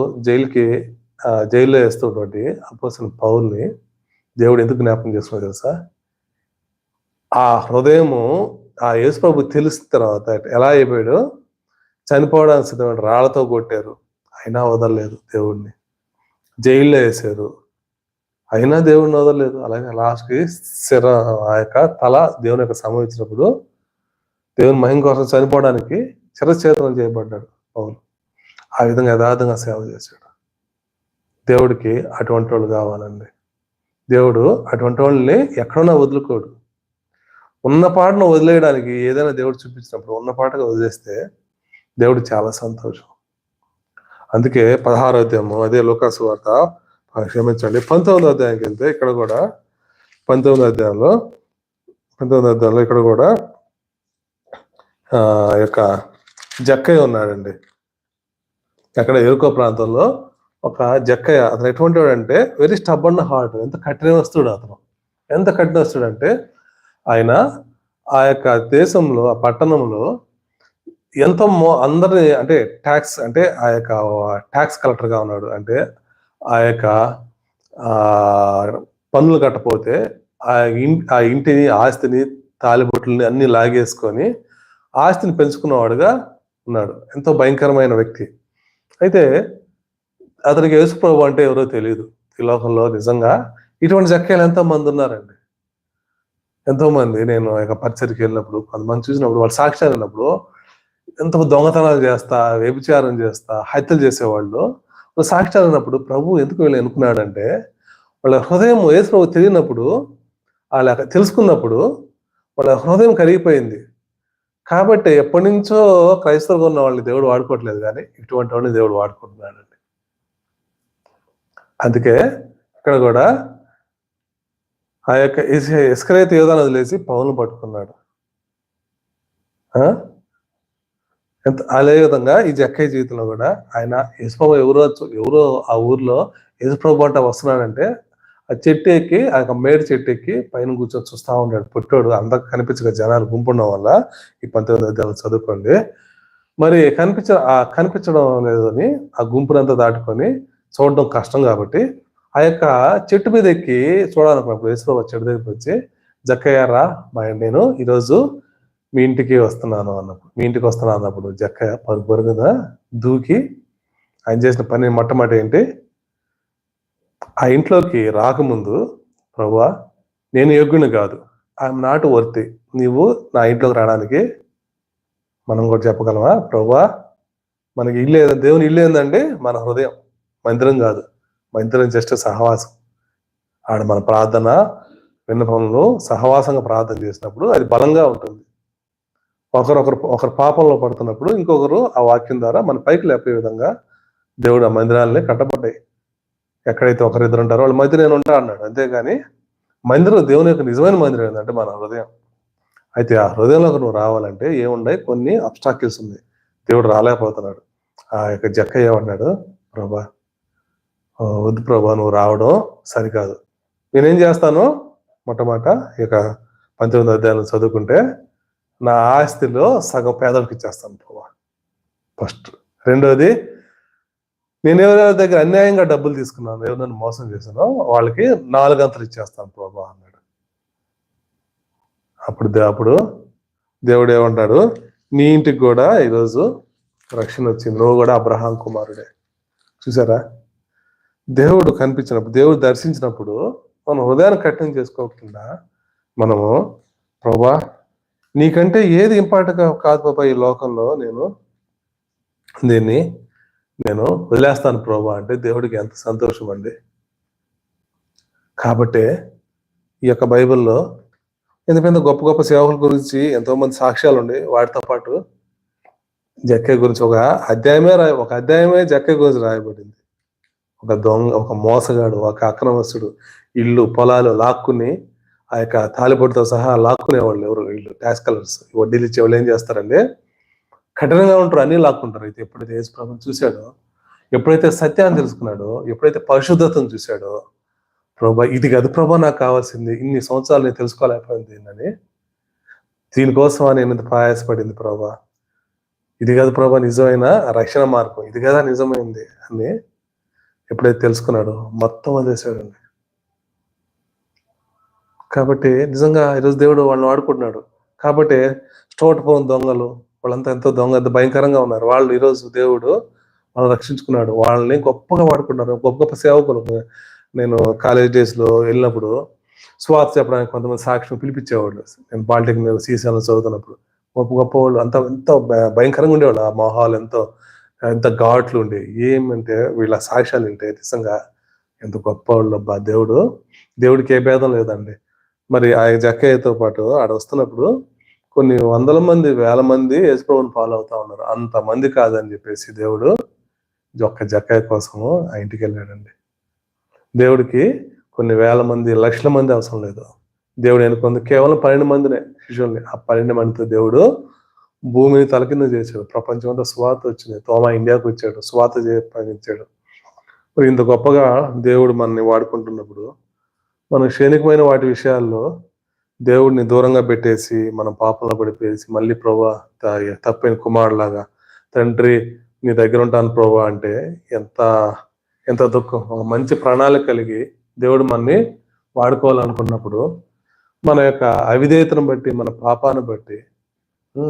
జైల్లో వేస్తున్నటువంటి అపోస్తలుడైన పౌల్ని దేవుడు ఎందుకు జ్ఞాపకం చేసుకున్నాడు తెలుసా? ఆ హృదయము ఆ యేసుప్రభు తెలిసిన తర్వాత ఎలా అయిపోయాడు, చనిపోవడానికి సిద్ధమైన రాళ్లతో కొట్టారు, అయినా వదలలేదు దేవుడిని. జైల్లో వేశారు, అయినా దేవుడిని వదలలేదు. అలాగే లాస్ట్కి ఆ యొక్క తల దేవుని యొక్క సమయం ఇచ్చినప్పుడు దేవుని మహిమ కోసం చనిపోవడానికి చిరచేతనం చేయబడ్డాడు పౌలు. ఆ విధంగా యథార్థంగా సేవ చేశాడు. దేవుడికి అటువంటి వాళ్ళు కావాలండి. దేవుడు అటువంటి వాళ్ళని ఎక్కడన్నా వదులుకోడు. ఉన్న పాటను వదిలేయడానికి ఏదైనా దేవుడు చూపించినప్పుడు ఉన్న పాటగా వదిలేస్తే దేవుడు చాలా సంతోషం. అందుకే 16వ అధ్యాయము, అదే లూకా సువార్త, క్షమించండి 19వ అధ్యాయానికి వెళ్తే ఇక్కడ కూడా 19వ అధ్యాయంలో ఇక్కడ కూడా యొక్క జక్కయ్య ఉన్నాడండి. అక్కడ ఎరుకో ప్రాంతంలో ఒక జక్కయ్య, అతను ఎటువంటి వాడు అంటే వెరీ స్టబ్బర్న్ హార్ట్. ఎంత కఠినస్తుడు అతను, ఎంత కఠినస్తుడు అంటే ఆయన ఆ యొక్క దేశంలో, ఆ పట్టణంలో ఎంతో అందరిని అంటే ట్యాక్స్, అంటే ఆ యొక్క ట్యాక్స్ కలెక్టర్గా ఉన్నాడు. అంటే ఆ యొక్క పన్నులు కట్టపోతే ఆ ఇంటిని, ఆస్తిని, తాలిబొట్లని అన్ని లాగేసుకొని ఆస్తిని పెంచుకున్నవాడుగా ఉన్నాడు. ఎంతో భయంకరమైన వ్యక్తి. అయితే అతనికి యేసుప్రభు అంటే ఎవరో తెలియదు. ఈ లోకంలో నిజంగా ఇటువంటి జక్కయ్యలు ఎంతో మంది ఉన్నారండి. ఎంతోమంది నేను పరిచయకి వెళ్ళినప్పుడు కొంతమంది చూసినప్పుడు వాళ్ళు సాక్ష్యాలు విన్నప్పుడు ఎంతో దొంగతనాలు చేస్తా, వ్యభిచారం చేస్తా, హత్యలు చేసేవాళ్ళు సాక్ష్యాలు విన్నప్పుడు ప్రభు ఎందుకు వీళ్ళు ఎన్నుకున్నాడంటే వాళ్ళ హృదయం యేసు ప్రభు తెలియనప్పుడు, వాళ్ళ తెలుసుకున్నప్పుడు వాళ్ళ హృదయం కరిగిపోయింది. కాబట్టి ఎప్పటి నుంచో క్రైస్తవులుగా ఉన్న వాళ్ళని దేవుడు వాడుకోవట్లేదు, కానీ ఇటువంటి వాళ్ళని దేవుడు వాడుకుంటున్నాడండి. అందుకే ఇక్కడ కూడా ఆ యొక్క ఇస్కరియోతు యూదాను వదిలేసి పౌలును పట్టుకున్నాడు. అదే విధంగా ఈ జక్కయ్య జీవితంలో కూడా ఆయన యేసుప్రభు ఎవరో ఆ ఊర్లో యేసుప్రభు అంట వస్తున్నాడంటే ఆ చెట్టు ఎక్కి, ఆ మేడి చెట్టు ఎక్కి పైన కూర్చొని చూస్తా ఉన్నాడు. పుట్టాడు అందరికి కనిపించక జనాలు గుంపుండడం వల్ల. ఈ 19వ అధ్యాయం చదువుకోండి. మరి కనిపించడం లేదని ఆ గుంపునంతా దాటుకొని చూడడం కష్టం కాబట్టి ఆ యొక్క చెట్టు మీద ఎక్కి చూడాలనుకున్నప్పుడు యేసుప్రభు చెట్టు దగ్గరికి వచ్చి, జక్కయ్యారా నేను ఈరోజు మీ ఇంటికి వస్తున్నాను అన్నప్పుడు జక్కయ్య పరుగున దూకి ఆయన చేసిన పని మొట్టమొదటి ఏంటి, ఆ ఇంట్లోకి రాకముందు, ప్రభువా నేను యోగ్యుని కాదు, ఐఎమ్ నాట్ వర్తి, నీవు నా ఇంట్లోకి రావడానికి. మనం కూడా చెప్పగలమా, ప్రభువా మనకి ఇల్లు దేవుని ఇల్లు ఏందండి, మన హృదయం, మందిరం కాదు. మందిరం జస్ట్ సహవాసం. ఆడ మన ప్రార్థన విన్నపంలో సహవాసంగా ప్రార్థన చేసినప్పుడు అది బలంగా ఉంటుంది. ఒకరు పాపంలో పడుతున్నప్పుడు ఇంకొకరు ఆ వాక్యం ద్వారా మన పైకి లేపే విధంగా దేవుడు ఆ మందిరాలని కట్టబడ్డాయి. ఎక్కడైతే ఒకరిద్దరు ఉంటారో వాళ్ళ మధ్య నేను ఉంటా అన్నాడు. అంతేగాని మందిరం, దేవుని యొక్క నిజమైన మందిరం ఏంటంటే మన హృదయం. అయితే ఆ హృదయంలోకి నువ్వు రావాలంటే ఏమున్నాయి, కొన్ని అబ్స్టాకిల్స్ ఉన్నాయి. దేవుడు రాలేకపోతున్నాడు. ఆ యొక్క జక్కయ్య ఏమన్నాడు, ప్రభా వద్దు ప్రభా, నువ్వు రావడం సరికాదు. నేనేం చేస్తాను, మొట్టమొదట ఇక 19వ అధ్యాయం చదువుకుంటే నా ఆస్తిలో సగం పేదలకు ఇచ్చేస్తాను ప్రభా, ఫస్ట్. రెండోది, నేను ఎవరెవరి దగ్గర అన్యాయంగా డబ్బులు తీసుకున్నాను, ఎవరినైనా మోసం చేశానో వాళ్ళకి 4 గంటలు ఇచ్చేస్తాను ప్రభా అన్నాడు. అప్పుడు దేవుడు ఏమంటాడు, నీ ఇంటికి కూడా ఈరోజు రక్షణ వచ్చింది, నువ్వు కూడా అబ్రహాం కుమారుడే. చూసారా, దేవుడు కనిపించినప్పుడు, దేవుడు దర్శించినప్పుడు మనం హృదయాన్ని కఠినం చేసుకోకుండా మనము, ప్రభా నీకంటే ఏది ఇంపార్టెంట్ కాదు బాబా ఈ లోకంలో, నేను వదిలేస్తాను ప్రభా అంటే దేవుడికి ఎంత సంతోషం అండి. కాబట్టి ఈ యొక్క బైబిల్లో ఎందుకంటే గొప్ప గొప్ప సేవకుల గురించి ఎంతో మంది సాక్ష్యాలు ఉండి, వాటితో పాటు జక్కయ్య గురించి ఒక అధ్యాయమే జక్కయ్య గురించి రాయబడింది. ఒక దొంగ, ఒక మోసగాడు, ఒక అక్రమస్తుడు ఇల్లు పొలాలు లాక్కుని, ఆ యొక్క తాలిబొట్టుతో సహా లాక్కునేవాళ్ళు ఎవరు, వీళ్ళు ట్యాక్స్ కలర్స్, వడ్డీలు ఇచ్చే వాళ్ళు ఏం చేస్తారంటే కఠినంగా ఉంటారు, అన్ని లాక్కుంటారు. అయితే ఎప్పుడైతే యేసు ప్రభువుని చూశాడో, ఎప్పుడైతే సత్యాన్ని తెలుసుకున్నాడో, ఎప్పుడైతే పరిశుద్ధతను చూశాడో, ప్రభా ఇది కాదు ప్రభా నాకు కావాల్సింది, ఇన్ని సంవత్సరాలు నేను తెలుసుకోలేకపోయింది అని, దీనికోసం నేను ఇంత ప్రయాసపడింది ప్రభా, ఇది కాదు ప్రభా నిజమైన రక్షణ మార్గం, ఇది కదా నిజమైంది అని ఎప్పుడైతే తెలుసుకున్నాడో మొత్తం వదిలేశాడండి. కాబట్టి నిజంగా ఈరోజు దేవుడు వాళ్ళని వాడుకుంటున్నాడు. కాబట్టి స్టోట్ ఫోన్ దొంగలు వాళ్ళంతా ఎంతో భయంకరంగా ఉన్నారు. వాళ్ళు ఈరోజు దేవుడు వాళ్ళని రక్షించుకున్నాడు, వాళ్ళని గొప్పగా వాడుకున్నారు. గొప్ప గొప్ప సేవకులు. నేను కాలేజ్ డేస్లో వెళ్ళినప్పుడు స్వార్థ చెప్పడానికి కొంతమంది సాక్షులు పిలిపించేవాళ్ళు. నేను పాలిటెక్నిక్ సీసీలో చదువుతున్నప్పుడు గొప్ప గొప్ప వాళ్ళు అంతా ఎంతో భయంకరంగా ఉండేవాళ్ళు. ఆ మొహాలు ఎంత ఘాట్లు ఉండే, ఏమంటే వీళ్ళ సాక్ష్యాలు వింటే నిజంగా ఎంత గొప్ప వాళ్ళు. అబ్బా దేవుడికి ఏ భేదం లేదండి. మరి ఆ జక్కయ్యతో పాటు ఆడ వస్తున్నప్పుడు కొన్ని 100 మంది 1000 మంది యేసుప్రభుని ఫాలో అవుతా ఉన్నారు. అంతమంది కాదని చెప్పేసి దేవుడు ఒక్క జక్కయ్య కోసము ఆ ఇంటికి వెళ్ళాడండి. దేవుడికి కొన్ని 1000 మంది 1,00,000 మంది అవసరం లేదు. దేవుడు ఎన్నుకుంది కేవలం 12 మందినే శిష్యుల్ని. ఆ 12 మందితో దేవుడు భూమిని తలకింద చేశాడు. ప్రపంచం అంతా సువార్త వచ్చింది. తోమా ఇండియాకు వచ్చాడు, సువార్త ప్రకటించాడు. మరి ఇంత గొప్పగా దేవుడు మనల్ని వాడుకుంటున్నప్పుడు మనం క్షణికమైన వాటి విషయాల్లో దేవుడిని దూరంగా పెట్టేసి మనం పాపంలో పడిపోయేసి మళ్ళీ ప్రభా తప్పైన కుమారులాగా తండ్రి నీ దగ్గర ఉంటాను ప్రభా అంటే ఎంత దుఃఖం. ఒక మంచి ప్రణాళిక కలిగి దేవుడు మనని వాడుకోవాలనుకున్నప్పుడు మన యొక్క అవిధేయతను బట్టి, మన పాపాన్ని బట్టి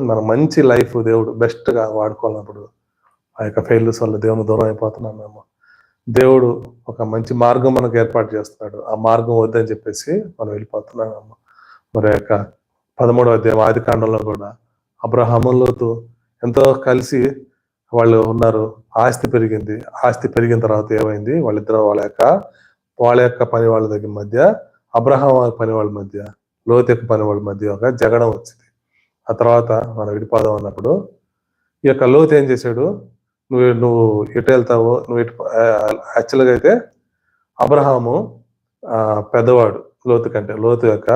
మన మంచి లైఫ్ దేవుడు బెస్ట్గా వాడుకోవాలన్నప్పుడు ఆ యొక్క ఫెయిల్యూర్స్ వల్ల దేవుని దూరం అయిపోతున్నాం మేము. దేవుడు ఒక మంచి మార్గం మనకు ఏర్పాటు చేస్తున్నాడు, ఆ మార్గం వద్దని చెప్పేసి మనం వెళ్ళిపోతున్నాం. మరి యొక్క 13వ అధ్యాయం ఆది కాండంలో కూడా అబ్రహాము లోతు ఎంతో కలిసి వాళ్ళు ఉన్నారు. ఆస్తి పెరిగింది. ఆస్తి పెరిగిన తర్వాత ఏమైంది, వాళ్ళిద్దరు వాళ్ళ యొక్క పని వాళ్ళ దగ్గర మధ్య, అబ్రహాం పని వాళ్ళ మధ్య, లోతు యొక్క పని వాళ్ళ మధ్య ఒక జగడం వచ్చింది. ఆ తర్వాత మనం విడిపోదాం అన్నప్పుడు ఈ యొక్క లోతు ఏం చేశాడు, నువ్వు ఎటు వెళ్తావో నువ్వు ఎటు, యాక్చువల్గా అయితే అబ్రహాము పెద్దవాడు లోతు కంటే. లోతు యొక్క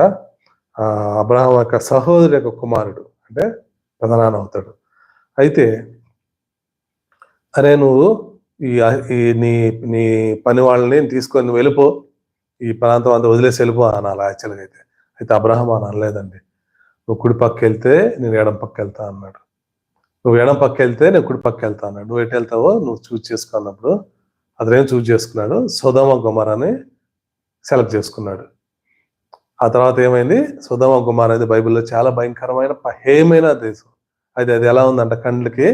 అబ్రహాం యొక్క సహోదరు యొక్క కుమారుడు, అంటే పెదనాన్న అవుతాడు. అయితే అరే నువ్వు ఈ నీ నీ పని వాళ్ళని తీసుకొని నువ్వు వెళ్ళిపో, ఈ ప్రాంతం అంతా వదిలేసి వెళ్ళిపో అనాలి యాక్చువల్గా అయితే. అయితే అబ్రహాం అని అనలేదండి. నువ్వు కుడి పక్క వెళ్తే నేను ఎడం పక్క వెళ్తా అన్నాడు. నువ్వు ఎడం పక్క వెళ్తే నేను కుడి పక్క వెళ్తా అన్నాడు. నువ్వు ఎటు వెళ్తావో నువ్వు చూజ్ చేసుకున్నప్పుడు అతనేం చూజ్ చేసుకున్నాడు, సొదొమ గొమొర్రాని సెలెక్ట్ చేసుకున్నాడు. ఆ తర్వాత ఏమైంది, సొదొమ గొమొర్రా అనేది బైబిల్లో చాలా భయంకరమైన హేమైన దేశం. అది ఎలా ఉందంట, కండ్లకి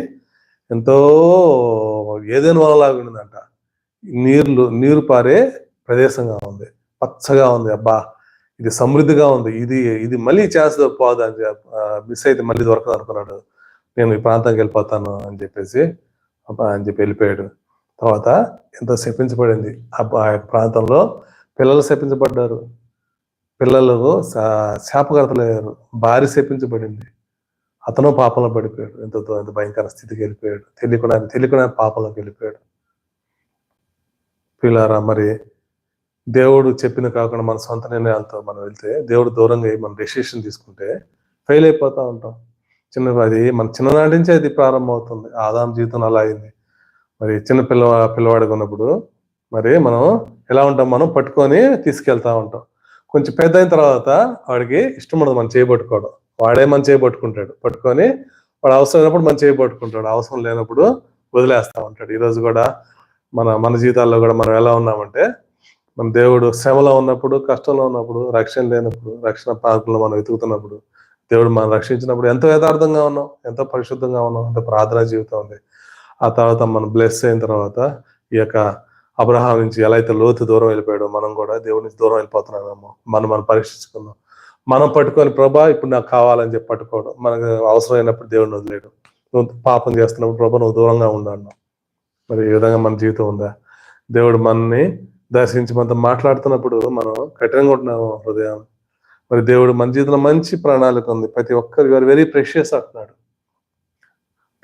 ఎంతో ఏదైనా వనలాగా ఉండిందంట. నీరు పారే ప్రదేశంగా ఉంది, పచ్చగా ఉంది. అబ్బా ఇది సమృద్ధిగా ఉంది, ఇది మళ్ళీ ఛాన్స్ పోదు అని మిస్ అయితే మళ్ళీ దొరకదు అనుకున్నాడు. నేను ఈ ప్రాంతానికి వెళ్ళిపోతాను అని చెప్పేసి వెళ్ళిపోయాడు. తర్వాత ఎంతో శపించబడింది ఆ ప్రాంతంలో. పిల్లలు శపించబడ్డారు, పిల్లలు శాపకర్తలయ్యారు, భార్య శపించబడింది, అతను పాపంలో పడిపోయాడు. ఎంత భయంకర స్థితికి వెళ్ళిపోయాడు. తెలియకుండా పాపంలోకి వెళ్ళిపోయాడు. పిల్లారా, మరి దేవుడు చెప్పిన కాకుండా మన సొంత నిర్ణయాలతో మనం వెళ్తే, దేవుడు దూరంగా మనం డెసిషన్ తీసుకుంటే ఫెయిల్ అయిపోతా ఉంటాం. అది మన చిన్ననాటి నుంచి అది ప్రారంభం అవుతుంది. ఆదాం జీవితం అలా అయింది. మరి చిన్న పిల్లవాడిగా ఉన్నప్పుడు మరి మనం ఎలా ఉంటాం, మనం పట్టుకొని తీసుకెళ్తా ఉంటాం. కొంచెం పెద్ద అయిన తర్వాత వాడికి ఇష్టం ఉండదు మనం చేయబట్టుకోవడం. వాడే మన చేయబట్టుకుంటాడు, పట్టుకొని వాడు అవసరం లేనప్పుడు మనం చేయబట్టుకుంటాడు, అవసరం లేనప్పుడు వదిలేస్తా ఉంటాడు. ఈరోజు కూడా మన జీవితాల్లో కూడా మనం ఎలా ఉన్నామంటే, మన దేవుడు శ్రమలో ఉన్నప్పుడు, కష్టంలో ఉన్నప్పుడు, రక్షణ లేనప్పుడు, రక్షణ పార్కుల్లో మనం వెతుకుతున్నప్పుడు, దేవుడు మనం రక్షించినప్పుడు ఎంతో యథార్థంగా ఉన్నాం, ఎంతో పరిశుద్ధంగా ఉన్నాం, ఎంతో ప్రార్థనా జీవితం ఉంది. ఆ తర్వాత మనం బ్లెస్ అయిన తర్వాత ఈ యొక్క అబ్రహాం నుంచి ఎలా అయితే లోతు దూరం వెళ్ళిపోయాడో, మనం కూడా దేవుడి నుంచి దూరం వెళ్ళిపోతున్నామేమో మనం పరీక్షించుకుందాం. మనం పట్టుకొని ప్రభా ఇప్పుడు నాకు కావాలని చెప్పి పట్టుకోవడం, మనకు అవసరమైనప్పుడు దేవుడిని వదిలేయడం. నువ్వు పాపం చేస్తున్నప్పుడు ప్రభా నువ్వు దూరంగా ఉండను. మరి ఈ విధంగా మన జీవితం ఉందా? దేవుడు మనని దర్శించి మనతో మాట్లాడుతున్నప్పుడు మనం కఠినంగా ఉంటున్నాము హృదయం. మరి దేవుడు మన జీవితంలో మంచి ప్రణాళిక ఉంది. ప్రతి ఒక్కరు యూఆర్ వెరీ ప్రెషియస్ అంటున్నాడు.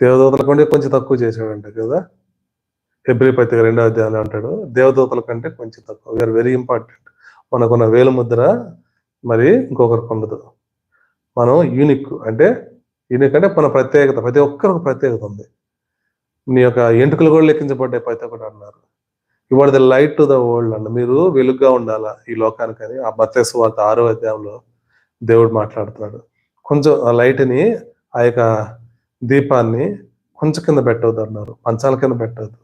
దేవదూతల కంటే కొంచెం తక్కువ చేశాడంట కదా. హెబ్రీ పత్రిక 2వ అధ్యాయంలో అంటాడు, దేవదూతల కంటే కొంచెం తక్కువ, వీఆర్ వెరీ ఇంపార్టెంట్. మనకున్న వేలు ముద్ర మరి ఇంకొకరికి ఉండదు. మనం యూనిక్ అంటే మన ప్రత్యేకత, ప్రతి ఒక్కరికి ప్రత్యేకత ఉంది. నీ యొక్క ఎంటుకలు కూడా లెక్కించబడ్డాయి ప్రతి ఒక్కటి అన్నారు. You are the light to the world అన్న, మీరు వెలుగుగా ఉండాలా ఈ లోకానికని ఆ మత్తయి సువార్త 6వ అధ్యాయంలో దేవుడు మాట్లాడుతున్నాడు. కొంచెం ఆ లైట్ని, ఆ యొక్క దీపాన్ని కొంచెం కింద పెట్టవద్దు అన్నారు, పంచాల కింద పెట్టవద్దు.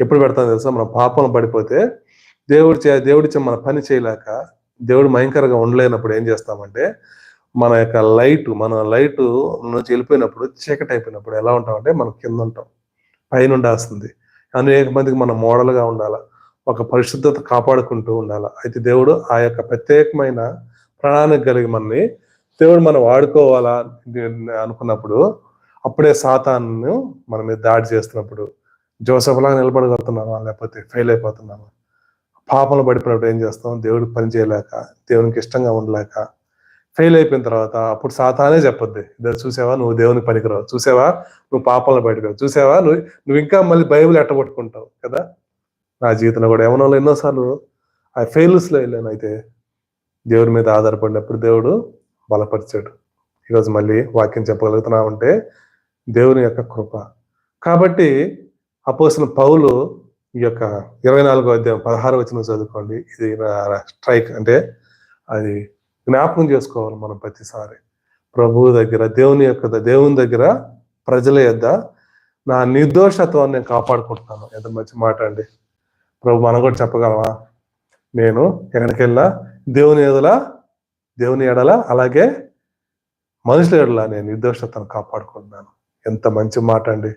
ఎప్పుడు పెడతాను తెలుసా, మనం పాపం పడిపోతే దేవుడిచ్చే మన పని చేయలేక, దేవుడు భయంకరంగా ఉండలేనప్పుడు ఏం చేస్తామంటే, మన లైట్ నుంచి వెళ్ళిపోయినప్పుడు, చీకటి అయిపోయినప్పుడు ఎలా ఉంటామంటే మనం కింద ఉంటాం, పైన ఉండాల్సింది. అనేక మందికి మనం మోడల్గా ఉండాలా, ఒక పరిశుద్ధత కాపాడుకుంటూ ఉండాలా. అయితే దేవుడు ఆ యొక్క ప్రత్యేకమైన ప్రణాళిక కలిగి దేవుడు మనం వాడుకోవాలా అనుకున్నప్పుడు, అప్పుడే సాతాను మన మీద దాడి చేస్తున్నప్పుడు జోసెఫ్లాగా నిలబడగలుగుతున్నామా, లేకపోతే ఫెయిల్ అయిపోతున్నామా? పాపంలో పడిపోయినప్పుడు ఏం చేస్తాం, దేవుడికి పని చేయలేక, దేవునికి ఇష్టంగా ఉండలేక ఫెయిల్ అయిపోయిన తర్వాత అప్పుడు సాతానే చెప్పొద్ది, ఇద్దరు చూసావా నువ్వు దేవునికి పనికిరావు, చూసావా నువ్వు పాపంలో పడిపోయావు, చూసావా నువ్వు ఇంకా మళ్ళీ బైబిల్ ఎట్టబట్టుకుంటావు కదా. నా జీవితంలో కూడా యవ్వనంలో ఎన్నోసార్లు ఆ ఫెయిల్స్లో వెళ్ళాను. అయితే దేవుడి మీద ఆధారపడినప్పుడు దేవుడు బలపరిచాడు. ఈరోజు మళ్ళీ వాక్యం చెప్పగలుగుతున్నామంటే దేవుని యొక్క కృప. కాబట్టి అపోస్తలుడైన పౌలు ఈ యొక్క 24వ అధ్యాయం 16వ వచనం చదువుకోండి. ఇది స్ట్రైక్ అంటే అది జ్ఞాపకం చేసుకోవాలి మనం ప్రతిసారి. ప్రభువు దగ్గర, దేవుని దగ్గర, ప్రజల యొద్ద నా నిర్దోషత్వాన్ని నేను కాపాడుకుంటున్నాను. ఎంత మంచి మాట అండి. ప్రభు మనం కూడా చెప్పగలమా, నేను ఎక్కడికి వెళ్ళా దేవుని ఎడల అలాగే మనుషుల ఎడల నేను నిర్దోషత్వాన్ని కాపాడుకుంటున్నాను. ఎంత మంచి మాట అండి.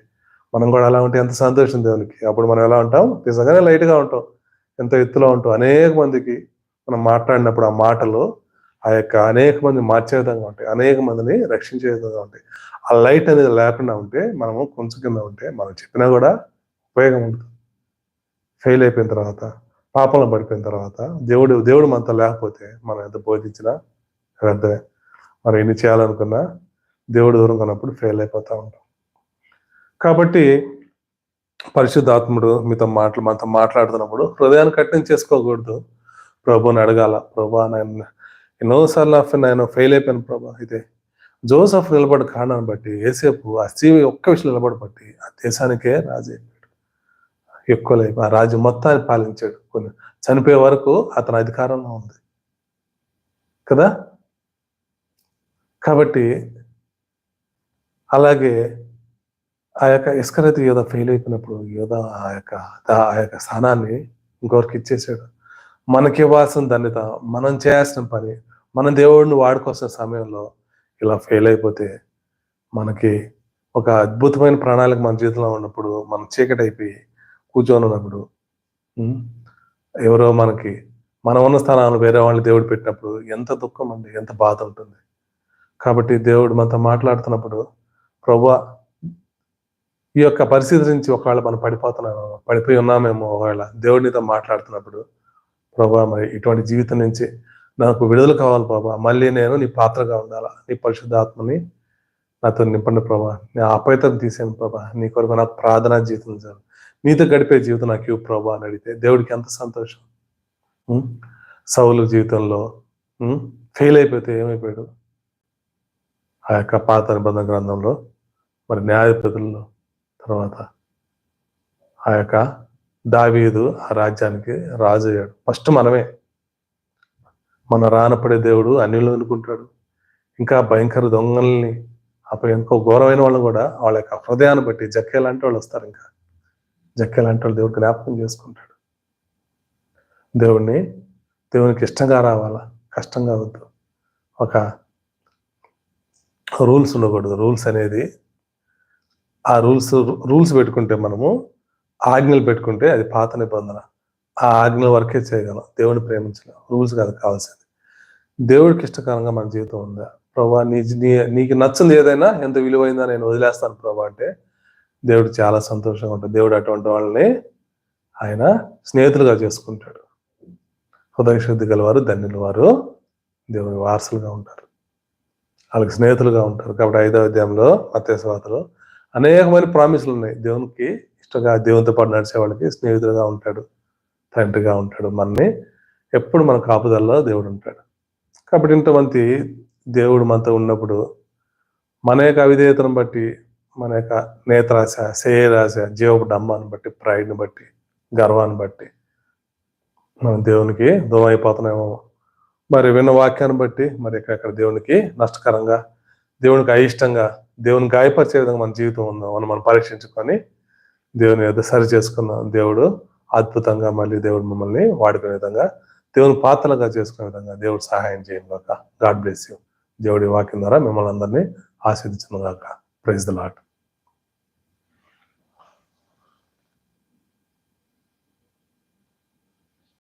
మనం కూడా అలా ఉంటే ఎంత సంతోషం దేవునికి. అప్పుడు మనం ఎలా ఉంటాం, నిజంగానే లైట్గా ఉంటాం, ఎంత ఎత్తులో ఉంటాం. అనేక మందికి మనం మాట్లాడినప్పుడు ఆ మాటలు ఆ యొక్క అనేక మంది మార్చే విధంగా ఉంటాయి, అనేక మందిని రక్షించే విధంగా ఉంటాయి. ఆ లైట్ అనేది లేకుండా ఉంటే, మనము కొంచెం కింద ఉంటే, మనం చెప్పినా కూడా ఉపయోగం ఉండదు. ఫెయిల్ అయిపోయిన తర్వాత, పాపంలో పడిపోయిన తర్వాత, దేవుడు మనతో లేకపోతే మనం ఎంత బోధించినా వ్యర్థమే. మనం ఎన్ని చేయాలనుకున్నా దేవుడు దూరం కొన్నప్పుడు ఫెయిల్ అయిపోతూ ఉంటాం. కాబట్టి పరిశుద్ధాత్ముడు మనతో మాట్లాడుతున్నప్పుడు హృదయాన్ని కఠినం చేసుకోకూడదు. ప్రభుని అడగాల, ప్రభా నేను ఎన్నోసార్లు నేను ఫెయిల్ అయిపోయాను ప్రభా. అయితే జోసెఫ్ నిలబడి కారణాన్ని బట్టి ఏసేపు ఆ స్త్రీ ఒక్క విషయం నిలబడబట్టి ఆ దేశానికే రాజు ఎక్కువ ఆ రాజ్యం మొత్తాన్ని పాలించాడు. కొన్ని చనిపోయే వరకు అతని అధికారంలో ఉంది కదా. కాబట్టి అలాగే ఆ యొక్క ఇస్కరియోతు యోధ ఫెయిల్ అయిపోయినప్పుడు యోధ ఆ యొక్క స్థానాన్ని ఇంకొకరికి ఇచ్చేసాడు. మనకి ఇవ్వాల్సిన ధన్యత, మనం చేయాల్సిన పని, మన దేవుడిని వాడుకోవాల్సిన సమయంలో ఇలా ఫెయిల్ అయిపోతే మనకి ఒక అద్భుతమైన ప్రణాళిక మన జీవితంలో ఉన్నప్పుడు మనం చీకటి అయిపోయి కూర్చొని ఉన్నప్పుడు ఎవరో మనం ఉన్న స్థానాలు వేరే వాళ్ళు దేవుడు పెట్టినప్పుడు ఎంత దుఃఖం అండి, ఎంత బాధ ఉంటుంది. కాబట్టి దేవుడు మనతో మాట్లాడుతున్నప్పుడు ప్రభువా ఈ యొక్క పరిస్థితి నుంచి ఒకవేళ మనం పడిపోయి ఉన్నామేమో, ఒకవేళ దేవుడినితో మాట్లాడుతున్నప్పుడు ప్రభా మరి ఇటువంటి జీవితం నుంచి నాకు విడుదల కావాలి ప్రభా, మళ్ళీ నేను నీ పాత్రగా ఉండాలా, నీ పరిశుద్ధాత్మని నాతో నింపండి ప్రభా, నీ అపవిత్రం తీసాను ప్రభా, నీ కొరకు నా ప్రార్థనా జీవితం చాలు, నీతో గడిపే జీవితం నాకు ఇవ్వు ప్రభా అని అడిగితే దేవుడికి ఎంత సంతోషం. సౌలు జీవితంలో ఫెయిల్ అయిపోతే ఏమైపోయాడు? ఆ యొక్క పాత నిబంధన గ్రంథంలో మరి న్యాయాధిపతుల్లో తర్వాత ఆ యొక్క దావీదు ఆ రాజ్యానికి రాజు అయ్యాడు. ఫస్ట్ మనమే. మన రానపడే దేవుడు అన్యులు అనుకుంటాడు, ఇంకా భయంకర దొంగల్ని ఎంతో ఘోరమైన వాళ్ళు కూడా వాళ్ళ యొక్క హృదయాన్ని బట్టి జక్కే లాంటి వాళ్ళు వస్తారు. ఇంకా జక్కే లాంటి వాళ్ళు దేవుడు జ్ఞాపకం చేసుకుంటాడు. దేవునికి ఇష్టంగా రావాలా, కష్టంగా వద్దు. ఒక రూల్స్ ఉండకూడదు. రూల్స్ అనేది ఆ రూల్స్ పెట్టుకుంటే, మనము ఆజ్ఞలు పెట్టుకుంటే అది పాత నిబంధన. ఆ ఆజ్ఞల వరకే చేయగలం, దేవుని ప్రేమించలేం. రూల్స్ కాదు కావాల్సింది. దేవుడికి ఇష్టకరంగా మన జీవితం ఉందా ప్రభా, నీకు నచ్చింది ఏదైనా ఎంత విలువైందా నేను వదిలేస్తాను ప్రభా అంటే దేవుడు చాలా సంతోషంగా ఉంటాడు. దేవుడు అటువంటి వాళ్ళని ఆయన స్నేహితులుగా చేసుకుంటాడు. హృదయశుద్ధి గలవారు ధన్యులు, వారు దేవుని వారసులుగా ఉంటారు, వాళ్ళకి స్నేహితులుగా ఉంటారు. కాబట్టి 5వ అధ్యాయంలో మత్తయి సువార్తలో అనేకమైన ప్రామిసులు ఉన్నాయి. దేవునికి ఇష్టంగా దేవునితో పాటు నడిచే వాళ్ళకి స్నేహితులుగా ఉంటాడు, తండ్రిగా ఉంటాడు. మనని ఎప్పుడు మన కాపుదల్లో దేవుడు ఉంటాడు. కాబట్టి ఇంతమంది దేవుడు మనతో ఉన్నప్పుడు మన యొక్క అవిధేయతను బట్టి, మన యొక్క నేత్రాశ, శరీరాశ, జీవపు డమ్మాన్ని బట్టి, ప్రైడ్ని బట్టి, గర్వాన్ని బట్టి మనం దేవునికి దూరం అయిపోతున్నామో, మరి విన్న వాక్యాన్ని బట్టి మరి ఎక్కడ దేవునికి నష్టకరంగా, దేవునికి అయిష్టంగా, దేవుని గాయపరిచే విధంగా మన జీవితం ఉందో మనం పరీక్షించుకొని దేవుని యొద్ద సరి చేసుకున్నాం. దేవుడు అద్భుతంగా మళ్ళీ దేవుడు మిమ్మల్ని వాడుకునే విధంగా, దేవుని పాత్రలుగా చేసుకునే విధంగా దేవుడు సహాయం చేయను గాక. God bless you. దేవుడి వాక్యం ద్వారా మిమ్మల్ని అందరినీ ఆశీర్వదించును గాక. Praise the lord.